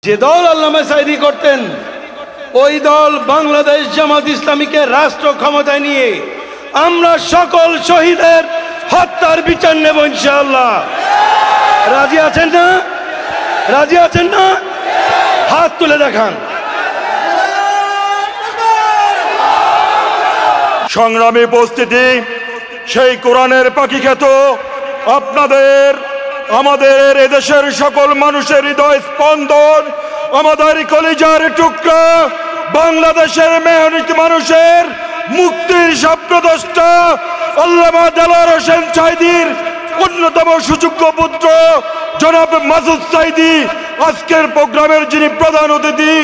যে দল আল্লামা সাঈদী করতেন, ওই দল বাংলাদেশ জামাত ইসলামীকে রাষ্ট্র ক্ষমতায় নিয়ে আমরা সকল শহীদের হত্যার বিচার নেব ইনশাআল্লাহ। রাজি আছেন না? রাজি আছেন না? হাত তুলে দেখান। সংগ্রামী উপস্থিতি, সেই কোরআনের পাখি খ্যাত আপনাদের আমাদের এদেশের সকল মানুষের হৃদয় স্পন্দন, আমাদের কলিজার টুকরা বাংলাদেশের মেহনতি মানুষের মুক্তির স্বপ্নদ্রষ্টা আল্লামা দেলোয়ার হোসেন সাঈদীর অন্যতম সুযোগ্য পুত্র জনাব মাসুদ সাঈদী আজকের প্রোগ্রামের যিনি প্রধান অতিথি,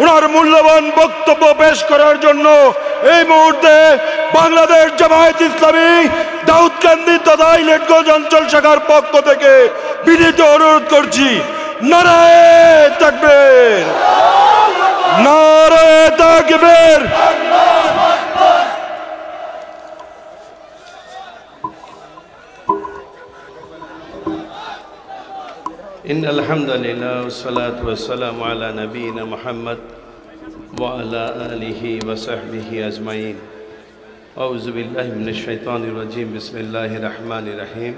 ওনার মূল্যবান বক্তব্য পেশ করার জন্য এই মুহূর্তে বাংলাদেশ জামায়াত ইসলামী দাউদকান্দি তথা ইলেটগঞ্জ অঞ্চল শাখার পক্ষ থেকে বিনীত অনুরোধ করছি, নারায়ে তাকবীর, নারায়ে তাকবীর। إن الحمد لله والصلاة والسلام على نبينا محمد وعلى آله وصحبه أجمعين. أعوذ بالله من الشيطان الرجيم. بسم الله الرحمن الرحيم.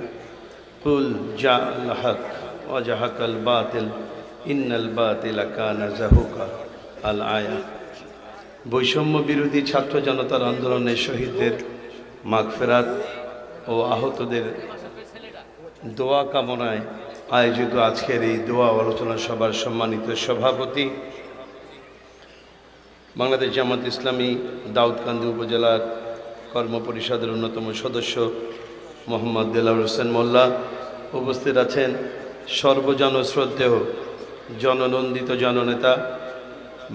قل جاء الحق وزهق الباطل إن الباطل كان زهوقا. الآية. বৈষম্য বিরোধী ছাত্র জনতার আন্দোলনের শহীদদের মাগফিরাত ও আহতদের দোয়া কামনায় আয়োজিত আজকের এই দোয়া আলোচনা সভার সম্মানিত সভাপতি, বাংলাদেশ জামাত ইসলামী দাউদকান্দি উপজেলার কর্ম পরিষদের অন্যতম সদস্য মোহাম্মদ দেলোয়ার হোসেন মোল্লা, উপস্থিত আছেন সর্বজন শ্রদ্ধেয় জননন্দিত জননেতা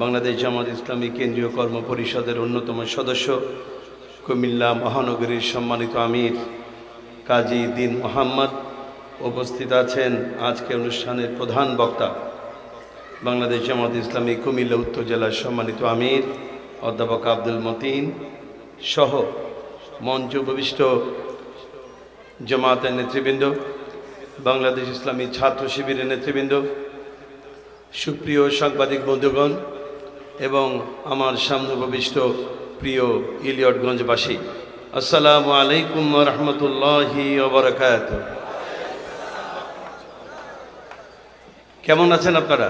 বাংলাদেশ জামাত ইসলামী কেন্দ্রীয় কর্ম পরিষদের অন্যতম সদস্য কুমিল্লা মহানগরীর সম্মানিত আমির কাজী দিন মোহাম্মদ, উপস্থিত আছেন আজকে অনুষ্ঠানের প্রধান বক্তা বাংলাদেশ জামাত ইসলামী কুমিল্লা উত্তর জেলার সম্মানিত আমির অধ্যাপক আব্দুল মতিন সহ মঞ্চ উপবিষ্ট জামাতের নেতৃবৃন্দ, বাংলাদেশ ইসলামী ছাত্র শিবিরের নেতৃবৃন্দ, সুপ্রিয় সাংবাদিক বন্ধুগণ এবং আমার সামনে উপবিষ্ট প্রিয় ইলিয়টগঞ্জবাসী, আসসালামু আলাইকুম ওয়া রাহমাতুল্লাহি ওয়া বারাকাতুহু। কেমন আছেন আপনারা?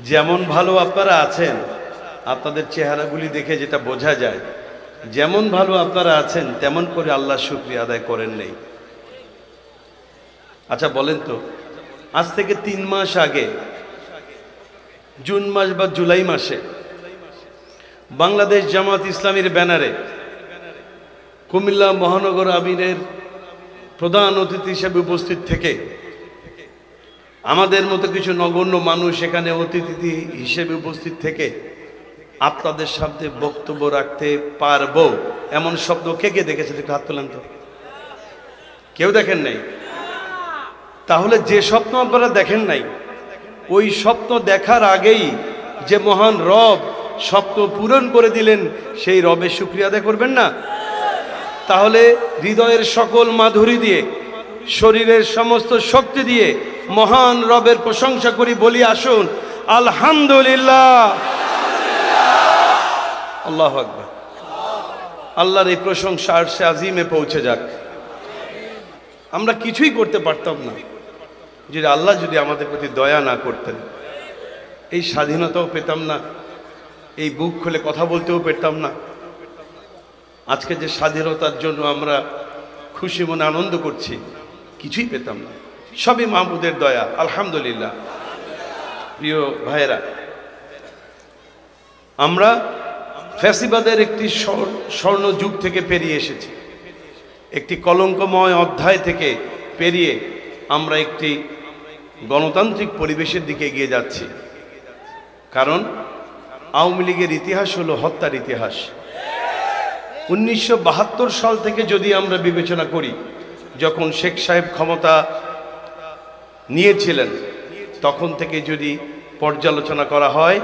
যেমন ভালো আপনারা আছেন, আপনাদের চেহারাগুলি দেখে যেটা বোঝা যায়, যেমন ভালো আপনারা আছেন তেমন করে আল্লাহর শুকরিয়া আদায় করেন নেই। আচ্ছা বলেন তো, আজ থেকে 3 মাস আগে জুন মাস বা জুলাই মাসে বাংলাদেশ জামাত ইসলামীর ব্যানারে কুমিল্লা মহানগর আমিরের প্রধান অতিথি হিসেবে উপস্থিত থেকে আমাদের মতো কিছু নগণ্য মানুষ এখানে অতিথি হিসেবে উপস্থিত থেকে আপনাদের সামনে বক্তব্য রাখতে পারবো এমন স্বপ্ন কে কে দেখেছেন? একটু হাত তোলেন তো। কেউ দেখেন নাই? তাহলে যে স্বপ্ন আপনারা দেখেন নাই, ওই স্বপ্ন দেখার আগেই যে মহান রব স্বপ্ন পূরণ করে দিলেন, সেই রবের শুকরিয়া আদায় করবেন না? তাহলে হৃদয়ের সকল মাধুরী দিয়ে, শরীরের সমস্ত শক্তি দিয়ে মহান রবের প্রশংসা করি, বলি আসুন আলহামদুলিল্লাহ। আল্লাহু আকবার। আল্লাহর এই প্রশংসা আরশে আজিমে পৌঁছে যাক। আমরা কিছুই করতে পারতাম না যদি আল্লাহ যদি আমাদের প্রতি দয়া না করতেন। এই স্বাধীনতাও পেতাম না, এই বুক খুলে কথা বলতেও পেতাম না। আজকে যে স্বাধীনতার জন্য আমরা খুশি মনে আনন্দ করছি, কিছুই পেতাম না, সবই মাহমুদের দয়া, আলহামদুলিল্লাহ। প্রিয় ভাইয়েরা, আমরা ফ্যাসিবাদের একটি স্বর্ণ যুগ থেকে পেরিয়ে এসেছি, একটি কলঙ্কময় অধ্যায় থেকে পেরিয়ে আমরা একটি গণতান্ত্রিক পরিবেশের দিকে এগিয়ে যাচ্ছি। কারণ আওয়ামী লীগের ইতিহাস হলো হত্যার ইতিহাস। 1972 সাল থেকে যদি আমরা বিবেচনা করি, যখন শেখ সাহেব ক্ষমতা নিয়েছিলেন, তখন থেকে যদি পর্যালোচনা করা হয়,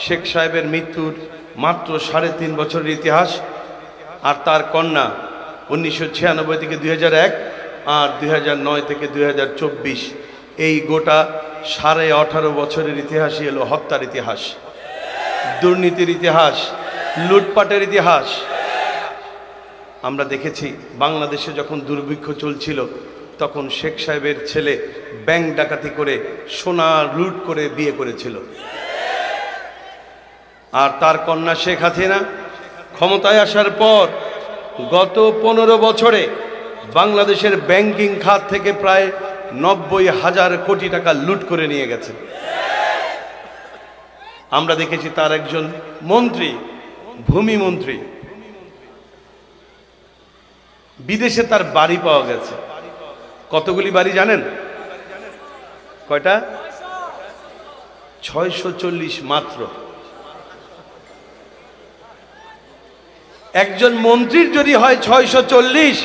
শেখ সাহেবের মৃত্যুর মাত্র 3.5 বছরের ইতিহাস, আর তার কন্যা 1996 থেকে 2001 আর 2009 থেকে 2024 এই গোটা 18.5 বছরের ইতিহাসই হলো হত্যার ইতিহাস, দুর্নীতির ইতিহাস, লুটপাটের ইতিহাস। আমরা দেখেছি বাংলাদেশে যখন দুর্ভিক্ষ চলছিল তখন শেখ সাহেবের ছেলে ব্যাংক ডাকাতি করে সোনা লুট করে বিয়ে করেছিল, আর তার কন্যা শেখ হাসিনা ক্ষমতায় আসার পর গত 15 বছরে বাংলাদেশের ব্যাংকিং খাত থেকে প্রায় 90,000 কোটি টাকা লুট করে নিয়ে গেছে। আমরা দেখেছি তার একজন মন্ত্রী, ভূমি মন্ত্রী, বিদেশে তার বাড়ি পাওয়া গেছে। কতগুলি বাড়ি জানেন? কয়টা? 640 মাত্র। একজন মন্ত্রীর যদি হয় 640,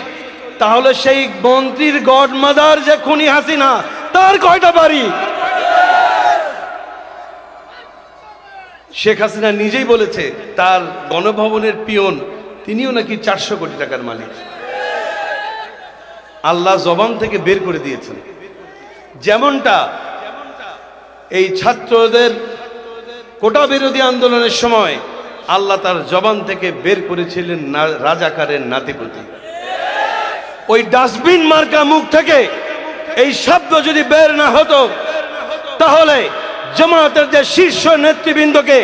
তাহলে সেই মন্ত্রীর গডমাদার যে খুনি হাসিনা, তার কয়টা বাড়ি? শেখ হাসিনা নিজেই বলেছে তার গণভবনের পিয়ন তিনিও নাকি 400 কোটি টাকার মালিক। আল্লাহ জবান থেকে বের করে দিয়েছেন। যেমনটা এই ছাত্রদের কোটা বিরোধী আন্দোলনের সময় আল্লাহ তার জবান থেকে বের করেছিলেন রাজাকারের নাতিপুতি। ওই ডাস্টবিন মার্কা মুখ থেকে এই শব্দ যদি বের না হতো, তাহলে জামাতের যে শীর্ষ নেতৃবৃন্দকে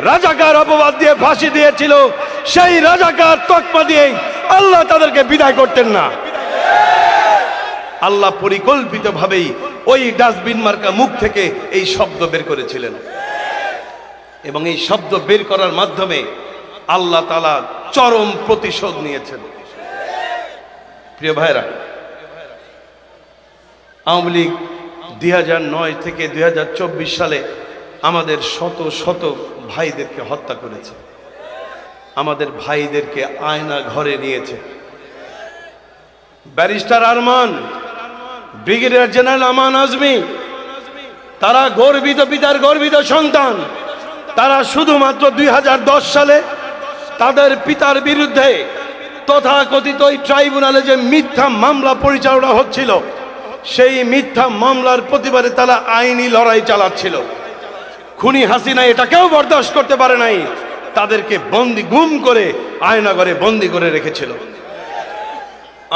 রাজাকার অপবাদ দিয়ে ফাঁসি দিয়েছিল, সেই রাজাকার তকমা দিয়েই আল্লাহ তাদেরকে বিদায় করতেন না। আল্লাহ পরিকল্পিতভাবেই ওই ডাস্টবিন মার্কা মুখ থেকে এই শব্দ বের করেছিলেন, এবং এই শব্দ বের করার মাধ্যমে আল্লাহ তাআলা চরম প্রতিশোধ নিয়েছেন। প্রিয় ভাইরা, আওয়ামী লীগ 2009 থেকে 2024 সালে আমাদের শত শত ভাইদেরকে হত্যা করেছে, আমাদের ভাইদেরকে আয়না ঘরে নিয়েছে। ব্যারিস্টার আরমান, ব্রিগেডিয়ার জেনারেল আমান আজমি, তারা গর্বিত পিতার গর্বিত সন্তান। তারা শুধুমাত্র 2010 সালে তাদের পিতার বিরুদ্ধে তথাকথিত ট্রাইব্যুনালে যে মিথ্যা মামলা পরিচালনা হচ্ছিল, সেই মিথ্যা মামলার প্রতিবাদে তারা আইনি লড়াই চালাচ্ছিল। খুনি হাসিনা এটাকেও বরদাস্ত করতে পারে নাই, তাদেরকে বন্দি গুম করে আয়নাঘরে বন্দি করে রেখেছিল।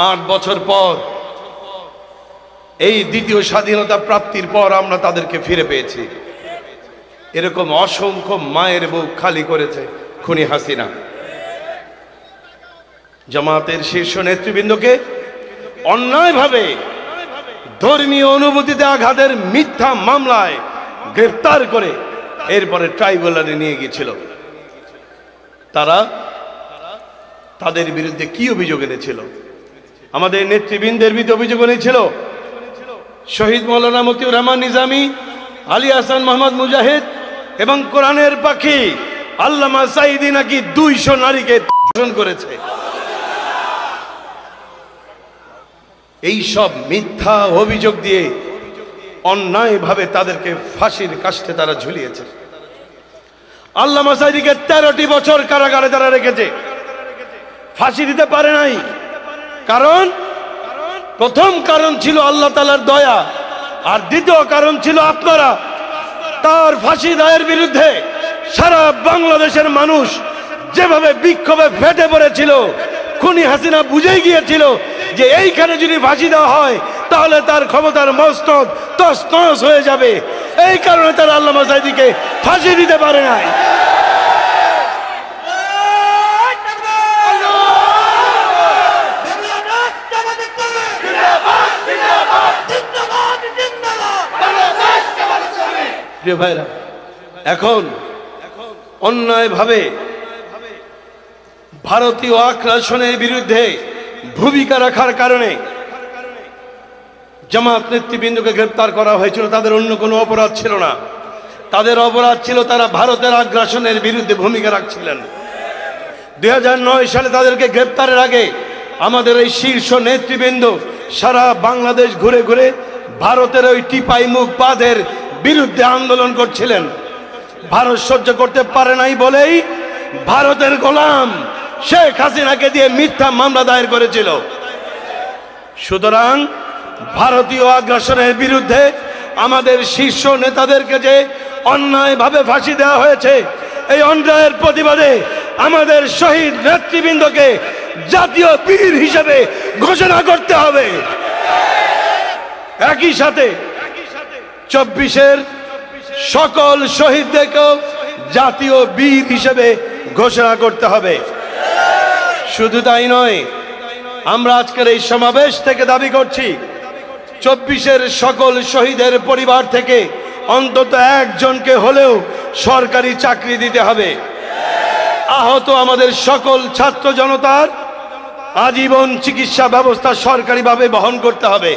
8 বছর পর, এই দ্বিতীয় স্বাধীনতা প্রাপ্তির পর আমরা তাদেরকে ফিরে পেয়েছি। এরকম অসংখ্য মায়ের বুক খালি করেছে খুনি হাসিনা। জামাতের শীর্ষ নেতৃবৃন্দকে অন্যায়ভাবে ধর্মীয় অনুভূতিতে আঘাতের মিথ্যা মামলায় গ্রেফতার করে এরপরে ট্রাইব্যুনালে নিয়ে গিয়েছিল। তারা তাদের বিরুদ্ধে কি অভিযোগ এনেছিল? আমাদের নেতৃবৃন্দের বিরুদ্ধে অভিযোগ এনেছিল শহীদ মৌলানা মতিউর রহমান নিজামী, আলী হাসান মোহাম্মদ মুজাহিদ এবং কোরআনের পাখি আল্লামা সাঈদী নাকি 200 নারীকে ধর্ষণ করেছে। এই সব মিথ্যা অভিযোগ দিয়ে অন্যায়ভাবে তাদেরকে ফাঁসির কাষ্ঠে তারা ঝুলিয়েছে। আল্লামা সাঈদীকে 13টি বছর কারাগারে তারা রেখেছে, ফাঁসি দিতে পারে নাই। কারণ প্রথম কারণ ছিল আল্লাহ তাআলার দয়া, আর দ্বিতীয় কারণ ছিল আপনারা। তার ফাঁসি দায়ের বিরুদ্ধে সারা বাংলাদেশের মানুষ যেভাবে বিক্ষোভে ফেটে পড়েছিল, খুনি হাসিনা বুঝেই গিয়েছিল যে এইখানে যদি ফাঁসি দেওয়া হয় তাহলে তার ক্ষমতার মস্তক তছনছ হয়ে যাবে। এই কারণে তারা আল্লামা সাঈদীকে ফাঁসি দিতে পারে নাই। প্রিয় ভাইরা, এখন অন্যায়ভাবে ভারতীয় আগ্রাসনের বিরুদ্ধে ভূমিকা রাখার কারণে জামাত নেতৃবৃন্দকে গ্রেপ্তার করা হয়েছিল। তাদের অন্য কোনো অপরাধ ছিল না, তাদের অপরাধ ছিল তারা ভারতের আগ্রাসনের বিরুদ্ধে ভূমিকা রাখছিলেন। 2009 সালে তাদেরকে গ্রেপ্তারের আগে আমাদের এই শীর্ষ নেতৃবৃন্দ সারা বাংলাদেশ ঘুরে ঘুরে ভারতের ওই টিপাই মুখ বাঁধের বিরুদ্ধে আন্দোলন করছিলেন। ভারত সহ্য করতে পারে নাই বলেই ভারতের গোলাম শেখ হাসিনাকে দিয়ে মিথ্যা মামলা দায়ের করেছিল। সুতরাং ভারতীয় আগ্রাসনের বিরুদ্ধে আমাদের শীর্ষ নেতাদেরকে যে অন্যায়ভাবে ফাঁসি দেওয়া হয়েছে, এই অন্যায়ের প্রতিবাদে আমাদের শহীদ নেতৃবৃন্দকে জাতীয় বীর হিসেবে ঘোষণা করতে হবে। একই সাথে 24-এর সকল শহীদদেরকেও জাতীয় বীর হিসেবে ঘোষণা করতে হবে। শুধু তাই নয়, আমরা আজকের এই সমাবেশ থেকে দাবি করছি 24-এর সকল শহীদের পরিবার থেকে অন্তত একজনকে হলেও সরকারি চাকরি দিতে হবে। আহত আমাদের সকল ছাত্র জনতার আজীবন চিকিৎসা ব্যবস্থা সরকারিভাবে বহন করতে হবে,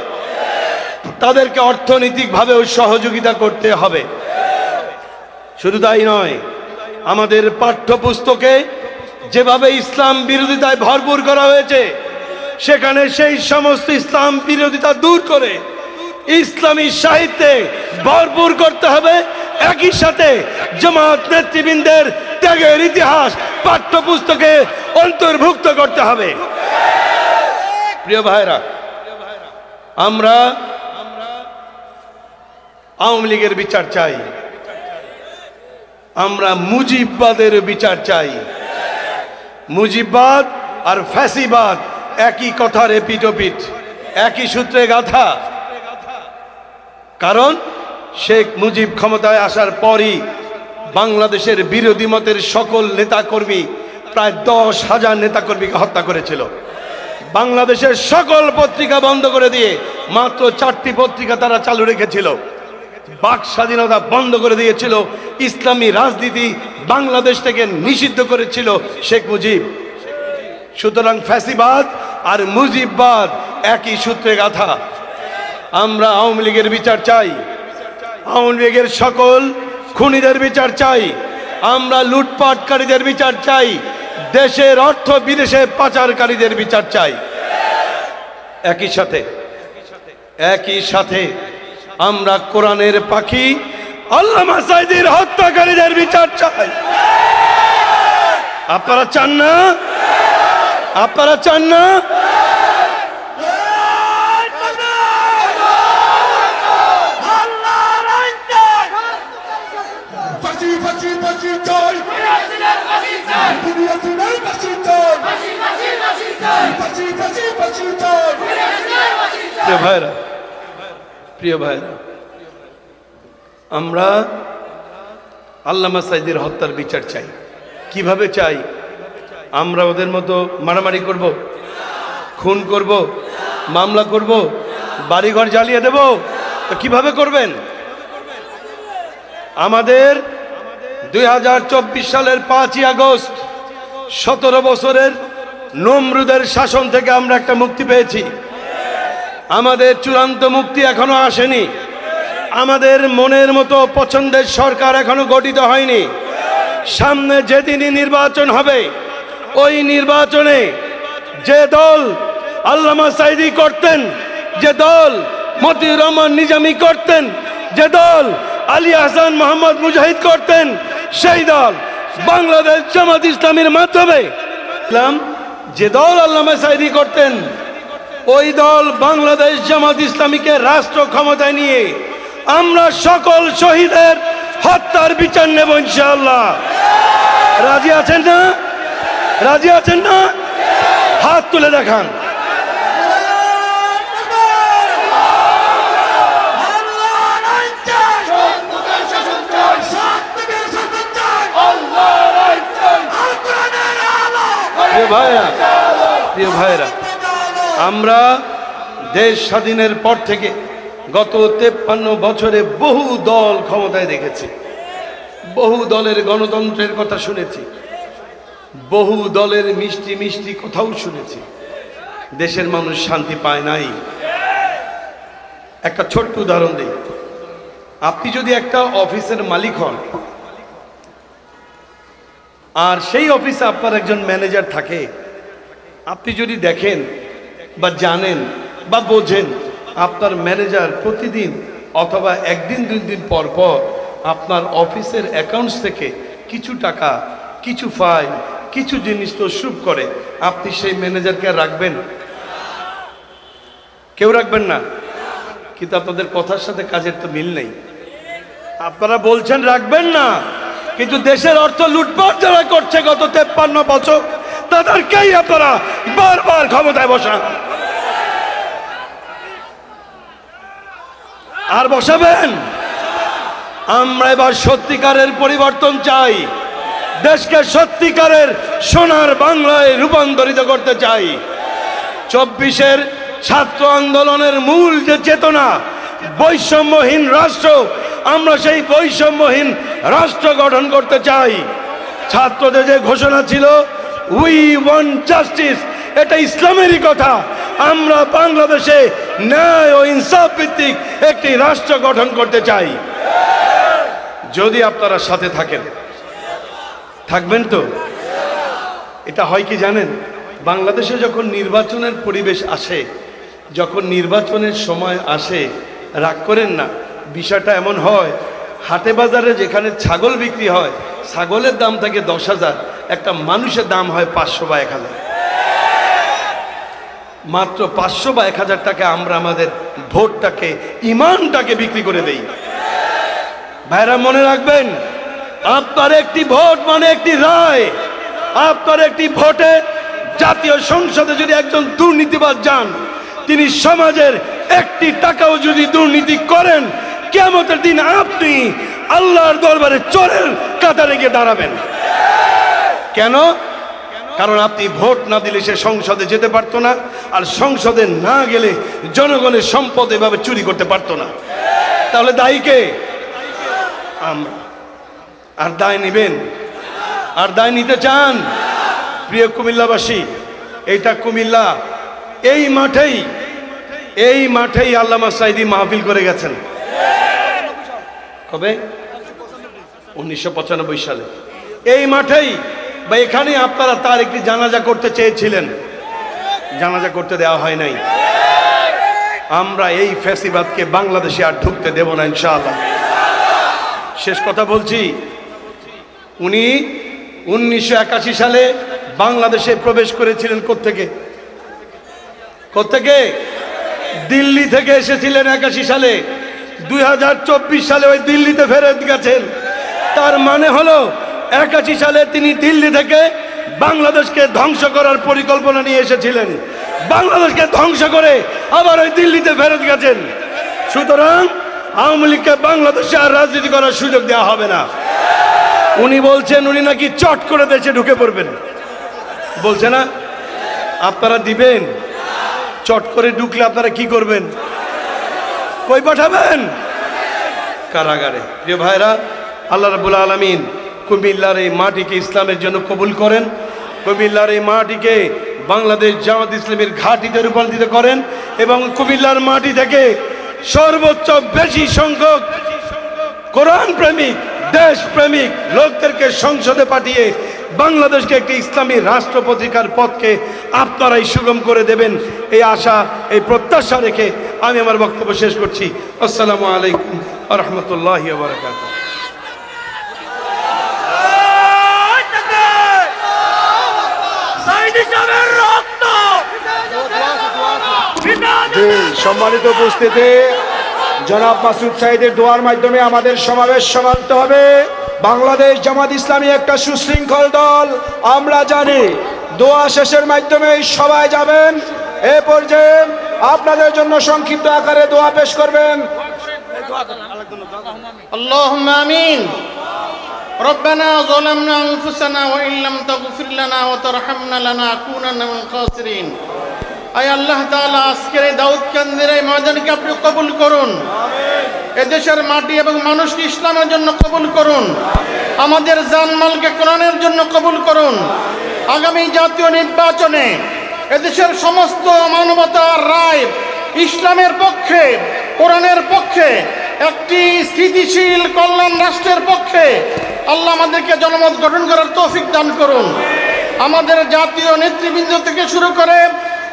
তাদেরকে অর্থনৈতিকভাবেও সহযোগিতা করতে হবে। শুধু তাই নয়, আমাদের পাঠ্যপুস্তকে যেভাবে ইসলাম বিরোধিতায় ভরপুর করা হয়েছে, সেখানে সেই সমস্ত ইসলাম বিরোধিতা দূর করে ইসলামী সাহিত্যে ভরপুর করতে হবে। একই সাথে জামাত নেতৃবৃন্দের ত্যাগের ইতিহাস পাঠ্যপুস্তকে অন্তর্ভুক্ত করতে হবে। প্রিয় ভাইরা, আমরা আওয়ামী লীগের বিচার চাই, আমরা মুজিববাদের বিচার চাই। মুজিববাদ আর ফ্যাসিবাদ একই কথার এপিটোপিট, একই সূত্রে গাথা। কারণ শেখ মুজিব ক্ষমতায় আসার পরই বাংলাদেশের বিরোধী মতের সকল নেতাকর্মী, প্রায় 10,000 নেতাকর্মীকে হত্যা করেছিল। বাংলাদেশের সকল পত্রিকা বন্ধ করে দিয়ে মাত্র 4টি পত্রিকা তারা চালু রেখেছিল। বাক স্বাধীনতা বন্ধ করে দিয়েছিল। ইসলামী রাজনীতি বাংলাদেশ থেকে নিষিদ্ধ করেছিল শেখ মুজিব। সুতরাং ফ্যাসিবাদ আর মুজিববাদ একই সূত্রে গাথা। আমরা আওয়ামী লীগের বিচার চাই, আওয়ামী লীগের সকল খুনিদের বিচার চাই, আমরা লুটপাটকারীদের বিচার চাই, দেশের অর্থ বিদেশে পাচারকারীদের বিচার চাই। একই সাথে আমরা কোরআনের পাখি আল্লামা সাঈদীর হত্যাকারীদের বিচার চাই। আপনারা চান না? আপনারা চান না? প্রিয় ভাইরা, আমরা আল্লামা সাঈদীর হত্যার বিচার চাই। কিভাবে চাই? আমরা ওদের মতো মারামারি করব, খুন করব, মামলা করব, বাড়িঘর জ্বালিয়ে দেব? তো কিভাবে করবেন? আমাদের 2024 সালের 5ই আগস্ট 17 বছরের নমরুদের শাসন থেকে আমরা একটা মুক্তি পেয়েছি। আমাদের চূড়ান্ত মুক্তি এখনো আসেনি। আমাদের মনের মতো পছন্দের সরকার এখনো গঠিত হয়নি। সামনে যেদিনই নির্বাচন হবে, ওই নির্বাচনে যে দল আল্লামা সাঈদী করতেন, যে দল মতিউর রহমান নিজামী করতেন, যে দল আলী আহসান মোহাম্মদ মুজাহিদ করতেন, সেই দল বাংলাদেশ জামাত ইসলামীর মাধ্যমে, যে দল আল্লামা সাঈদী করতেন, ওই দল বাংলাদেশ জামাত ইসলামীকে রাষ্ট্র ক্ষমতায় নিয়ে আমরা সকল শহীদের হত্যার বিচার নেব ইনশাআল্লাহ। রাজি আছেন না? রাজি আছেন না? হাত তুলে দেখান। প্রিয় ভাইরা, আমরা দেশ স্বাধীনের পর থেকে গত 53 বছরে বহু দল ক্ষমতায় দেখেছি, বহু দলের গণতন্ত্রের কথা শুনেছি, বহু দলের মিষ্টি মিষ্টি কথাও শুনেছি। দেশের মানুষ শান্তি পায় নাই। একটা ছোট্ট উদাহরণ দিই। আপনি যদি একটা অফিসের মালিক হন, আর সেই অফিসে আপনার একজন ম্যানেজার থাকে, আপনি যদি দেখেন বা জানেন বা বোঝেন আপনার ম্যানেজার প্রতিদিন অথবা একদিন 2 দিন পর পর আপনার অফিসের অ্যাকাউন্টস থেকে কিছু টাকা, কিছু ফাইল, কিছু জিনিস তসরুপ করে, আপনি সেই ম্যানেজারকে রাখবেন? কেউ রাখবেন না। কিন্তু আপনাদের কথার সাথে কাজের তো মিল নেই। আপনারা বলছেন রাখবেন না, কিন্তু দেশের অর্থ লুটপাট যারা করছে গত 53 বছর, তাদেরকেই আপনারা বারবার ক্ষমতায় বসান। আর বসাবেন। আমরা এবার সত্যিকারের পরিবর্তন চাই, দেশকে সত্যিকারের সোনার বাংলায় রূপান্তরিত করতে চাই। 24-এর ছাত্র আন্দোলনের মূল যে চেতনা, বৈষম্যহীন রাষ্ট্র, আমরা সেই বৈষম্যহীন রাষ্ট্র গঠন করতে চাই। ছাত্রদের যে ঘোষণা ছিল উই ওয়ান্ট জাস্টিস, এটা ইসলামেরই কথা। আমরা বাংলাদেশে ন্যায় ও ইনসাফ ভিত্তিক একটি রাষ্ট্র গঠন করতে চাই। যদি আপনারা সাথে থাকেন, থাকবেন তো? এটা হয় কি জানেন, বাংলাদেশে যখন নির্বাচনের পরিবেশ আসে, যখন নির্বাচনের সময় আসে, রাগ করেন না, বিষয়টা এমন হয়, হাটে বাজারে যেখানে ছাগল বিক্রি হয়, ছাগলের দাম থাকে 10,000, একটা মানুষের দাম হয় 500 বা 1000। মাত্র 500 বা 1000 টাকা আমরা আমাদের ভোটটাকে, ইমানটাকে বিক্রি করে দেই। ভাইরা মনে রাখবেন, আপনার একটি ভোট মানে একটি রায়। আপনার একটি ভোটে জাতীয় সংসদে যদি একজন দুর্নীতিবাজ যান, তিনি সমাজের একটি টাকাও যদি দুর্নীতি করেন, কিয়ামতের দিন আপনি আল্লাহর দরবারে চোরের কাতারে গিয়ে দাঁড়াবেন। কেন? কারণ আপনি ভোট না দিলে সে সংসদে যেতে পারতো না, আর সংসদে না গেলে জনগণের সম্পদ এভাবে চুরি করতে পারতো না। তাহলে দায়ী কে? আমরা। আর দায় নিবেন? আর দায় নিতে চান? প্রিয় কুমিল্লাবাসী, এইটা কুমিল্লা, এই মাঠেই আল্লামা সাঈদী মাহফিল করে গেছেন। কবে? 1995 সালে। এই মাঠেই বা এখানে আপনারা তার একটি জানাজা করতে চেয়েছিলেন, জানাজা করতে দেওয়া হয় নাই। আমরা এই ফ্যাসিবাদকে বাংলাদেশে আর ঢুকতে দেব না ইনশাআল্লাহ। শেষ কথা বলছি, উনি 1981 সালে বাংলাদেশে প্রবেশ করেছিলেন। কোত্থেকে? দিল্লি থেকে এসেছিলেন 81 সালে। 2024 সালে ওই দিল্লিতে ফেরত গেছেন। তার মানে হলো 81 সালে তিনি দিল্লি থেকে বাংলাদেশকে ধ্বংস করার পরিকল্পনা নিয়ে এসেছিলেন, বাংলাদেশকে ধ্বংস করে আবার ওই দিল্লিতে ফেরত গেছেন। সুতরাং আওয়ামী লীগকে বাংলাদেশে আর রাজনীতি করার সুযোগ দেওয়া হবে না। উনি বলছেন উনি নাকি চট করে দেশে ঢুকে পড়বেন, বলছে না? আপনারা দিবেন? চট করে ঢুকলে আপনারা কি করবেন? কই পাঠাবেন? কারাগারে। প্রিয় ভাইরা, আল্লাহ রাব্বুল আলামিন কুমিল্লার এই মাটিকে ইসলামের জন্য কবুল করেন। কুমিল্লার এই মাটিকে বাংলাদেশ জামাত ইসলামের ঘাঁটিতে রূপান্তরিত করেন এবং কুমিল্লার মাটি থেকে সর্বোচ্চ বেশি সংখ্যক কোরআন প্রেমিক, দেশ প্রেমিক লোকদেরকে সংসদে পাঠিয়ে বাংলাদেশকে একটি ইসলামী রাষ্ট্র প্রতিষ্ঠার পথকে আপনারাই সুগম করে দেবেন, এই আশা, এই প্রত্যাশা রেখে আমি আমার বক্তব্য শেষ করছি। আসসালামু আলাইকুম ওয়া রাহমাতুল্লাহি ওয়া বারাকাতুহু। সম্মানিত উপস্থিতি, জনাব মাসুদ সাঈদের দোয়ার মাধ্যমে আমাদের সমাবেশ সমাপ্ত হবে। বাংলাদেশ জামাত ইসলামী একটা সুশৃঙ্খল দল, আমরা জানি। দোয়া শেষের মাধ্যমে সবাই যাবেন। এ পর্যায়ে আপনাদের জন্য সংক্ষিপ্ত আকারে দোয়া পেশ করবেন। আল্লাহুম্মা আমিন। রব্বানা যালামনা আনফুসানা ওয়া ইন লাম তাগফির লানা ওয়া তারহামনা লানাকুনান্না মিনাল খাসিরিন। আয় আল্লাহ তাআলা, আজকের এই দাউদকান্দির এই ময়দানকে আপনি কবুল করুন। এদেশের মাটি এবং মানুষকে ইসলামের জন্য কবুল করুন। আমাদের জানমালকে কোরআনের জন্য কবুল করুন। আগামী জাতীয় নির্বাচনে এদেশের সমস্ত মানবতার রায় ইসলামের পক্ষে, কোরআনের পক্ষে, একটি স্থিতিশীল কল্যাণ রাষ্ট্রের পক্ষে আল্লাহ আমাদেরকে জনমত গঠন করার তৌফিক দান করুন। আমাদের জাতীয় নেতৃবৃন্দ থেকে শুরু করে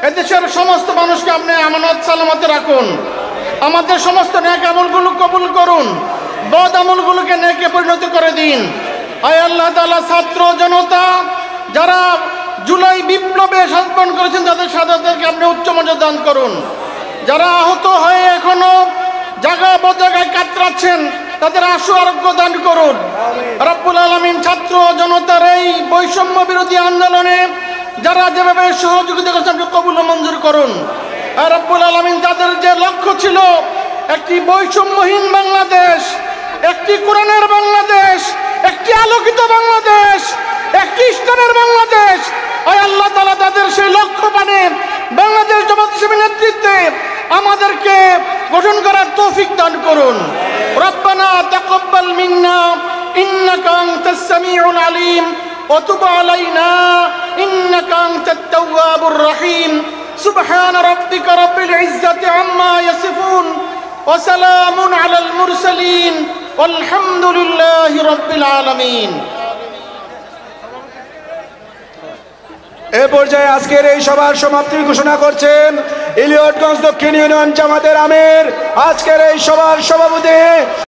এদেশের সমস্ত মানুষকে আপনি আমানত সালামতে রাখুন। আমাদের সমস্ত নেক আমলগুলো কবুল করুন, বদ আমলগুলোকে নেকে পরিণত করে দিন। আয় আল্লাহ তাআলা, ছাত্র জনতা যারা জুলাই বিপ্লবে শাহাদাত করেছেন তাদের শাহাদাতকে আপনি উচ্চ মর্যাদা দান করুন। যারা আহত হয়ে এখনো জায়গা জায়গায় কাতরাচ্ছেন তাদের আশু আরোগ্য দান করুন রব্বুল আলামিন। ছাত্র জনতার এই বৈষম্য বিরোধী আন্দোলনে যারা যেভাবে সহযোগিতা করেছেন কবুল ও মঞ্জুর করুন। আর রব্বুল আলামিন তাদের যে লক্ষ্য ছিল একটি বৈষম্যহীন বাংলাদেশ, একটি কোরআনের বাংলাদেশ, একটি আলোকিত বাংলাদেশ, একটি ইসলামের বাংলাদেশ, আয় আল্লাহ তাআলা তাদের সেই লক্ষ্য পানে বাংলাদেশ জামাত ইসলামীর নেতৃত্বে আমাদেরকে গঠন করার তৌফিক দান করুন। রব্বানা তাকাব্বাল মিন্না ইন্নাকা আনতাস সামিউল আলিম ওয়া তুব আলাইনা ইন্নাকা আনতাত তাওয়াবুর রহিম। সুবহান রাব্বিকা রাব্বিল ইজ্জাতি আম্মা ইয়াসিফুন ওয়া সালামুন আলাল মুরসালিন ওয়ালহামদুলিল্লাহি রাব্বিল আলামিন। এ পর্যায়ে আজকের এই সভার সমাপ্তি ঘোষণা করছেন ইলিয়টগঞ্জ দক্ষিণ ইউনিয়ন জামাতের আমির, আজকের এই সভার সভাপতি